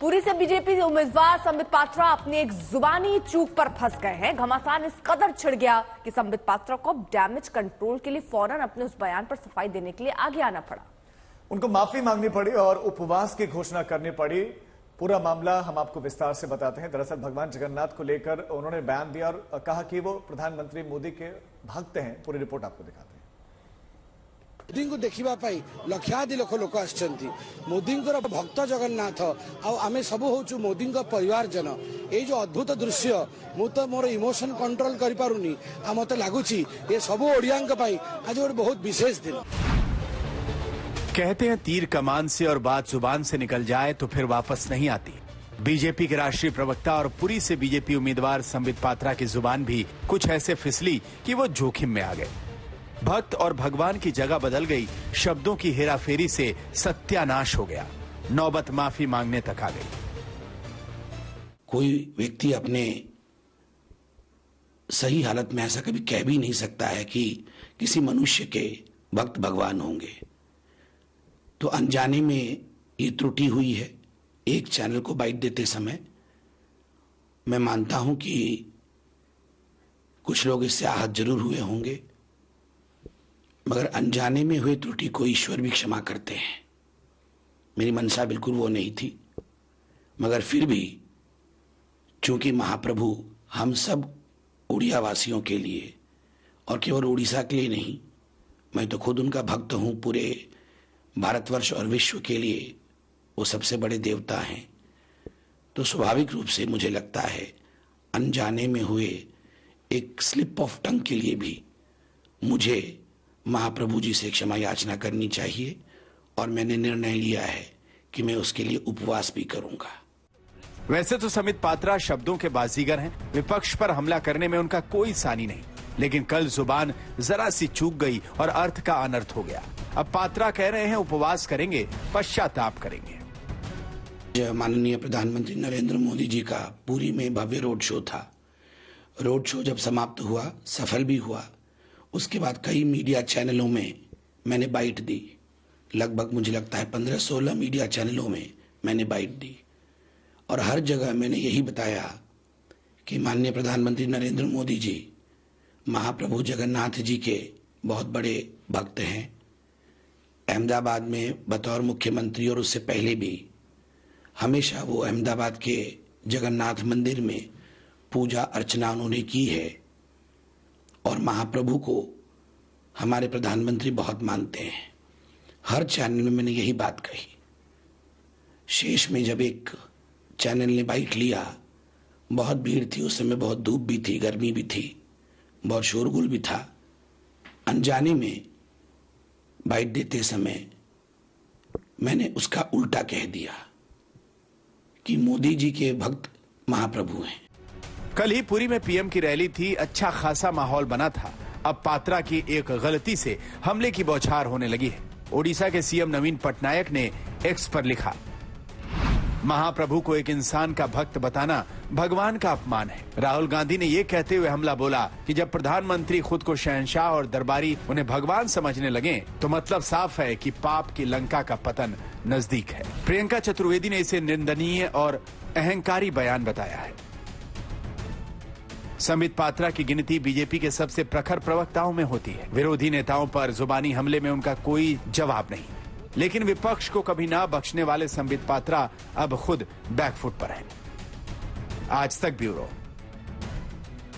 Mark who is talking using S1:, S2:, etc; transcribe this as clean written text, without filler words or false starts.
S1: पुरी से बीजेपी उम्मीदवार संबित पात्रा अपनी एक जुबानी चूक पर फंस गए हैं। घमासान इस कदर छिड़ गया कि संबित पात्रा को डैमेज कंट्रोल के लिए फौरन अपने उस बयान पर सफाई देने के लिए आगे आना पड़ा। उनको माफी मांगनी पड़ी और उपवास की घोषणा करनी पड़ी। पूरा मामला हम आपको विस्तार से बताते हैं। दरअसल भगवान जगन्नाथ को लेकर उन्होंने बयान दिया और कहा कि वो प्रधानमंत्री मोदी के भक्त हैं। पूरी रिपोर्ट आपको दिखाते हैं।
S2: मोदी को देखा लक्षाधि लोक आसछंती। मोदी भक्त जगन्नाथ आमे सबू होचु मोदी परिवारजन। ये जो अद्भुत दृश्य मु तो मोर इमोशन कंट्रोल कर पारुनी। मत लगुच ये सबू ओडिया आज गोटे बहुत विशेष दिन।
S3: कहते हैं तीर कमान से और बात जुबान से निकल जाए तो फिर वापस नहीं आती। बीजेपी के राष्ट्रीय प्रवक्ता और पुरी से बीजेपी उम्मीदवार संबित पात्रा की जुबान भी कुछ ऐसे फिसली कि वो जोखिम में आ गए। भक्त और भगवान की जगह बदल गई। शब्दों की हेराफेरी से सत्यानाश हो गया। नौबत माफी मांगने तक आ गई।
S2: कोई व्यक्ति अपने सही हालत में ऐसा कभी कह भी नहीं सकता है कि किसी मनुष्य के भक्त भगवान होंगे। तो अनजाने में ये त्रुटि हुई है। एक चैनल को बाइट देते समय मैं मानता हूं कि कुछ लोग इससे आहत जरूर हुए होंगे, मगर अनजाने में हुए त्रुटि को ईश्वर भी क्षमा करते हैं। मेरी मनसा बिल्कुल वो नहीं थी, मगर फिर भी चूंकि महाप्रभु हम सब उड़िया वासियों के लिए और केवल उड़ीसा के लिए नहीं, मैं तो खुद उनका भक्त हूं, पूरे भारतवर्ष और विश्व के लिए वो सबसे बड़े देवता हैं। तो स्वाभाविक रूप से मुझे लगता है अनजाने में हुए एक स्लिप ऑफ टंग के लिए भी मुझे महाप्रभु जी से क्षमा याचना करनी चाहिए और मैंने निर्णय लिया है कि मैं उसके लिए उपवास भी करूंगा।
S3: वैसे तो संबित पात्रा शब्दों के बाजीगर हैं। विपक्ष पर हमला करने में उनका कोई सानी नहीं, लेकिन कल जुबान जरा सी चूक गई और अर्थ का अनर्थ हो गया। अब पात्रा कह रहे हैं उपवास करेंगे, पश्चाताप करेंगे।
S2: माननीय प्रधानमंत्री नरेंद्र मोदी जी का पुरी में भव्य रोड शो था। रोड शो जब समाप्त हुआ, सफल भी हुआ, उसके बाद कई मीडिया चैनलों में मैंने बाइट दी। लगभग मुझे लगता है 15-16 मीडिया चैनलों में मैंने बाइट दी और हर जगह मैंने यही बताया कि माननीय प्रधानमंत्री नरेंद्र मोदी जी महाप्रभु जगन्नाथ जी के बहुत बड़े भक्त हैं। अहमदाबाद में बतौर मुख्यमंत्री और उससे पहले भी हमेशा वो अहमदाबाद के जगन्नाथ मंदिर में पूजा अर्चना उन्होंने की है और महाप्रभु को हमारे प्रधानमंत्री बहुत मानते हैं। हर चैनल में मैंने यही बात कही। शेष में जब एक चैनल ने बाइट लिया, बहुत भीड़ थी उस समय, बहुत धूप भी थी, गर्मी भी थी, बहुत शोरगुल भी था। अनजाने में बाइट देते समय मैंने उसका उल्टा कह दिया कि मोदी जी के भक्त महाप्रभु हैं।
S3: कल ही पुरी में पीएम की रैली थी। अच्छा खासा माहौल बना था। अब पात्रा की एक गलती से हमले की बौछार होने लगी है। ओडिशा के सीएम नवीन पटनायक ने एक्स पर लिखा, महाप्रभु को एक इंसान का भक्त बताना भगवान का अपमान है। राहुल गांधी ने ये कहते हुए हमला बोला कि जब प्रधानमंत्री खुद को शहंशाह और दरबारी उन्हें भगवान समझने लगे तो मतलब साफ है कि पाप की लंका का पतन नजदीक है। प्रियंका चतुर्वेदी ने इसे निंदनीय और अहंकारी बयान बताया है। संबित पात्रा की गिनती बीजेपी के सबसे प्रखर प्रवक्ताओं में होती है। विरोधी नेताओं पर जुबानी हमले में उनका कोई जवाब नहीं, लेकिन विपक्ष को कभी ना बख्शने वाले संबित पात्रा अब खुद बैकफुट पर हैं। आज तक ब्यूरो।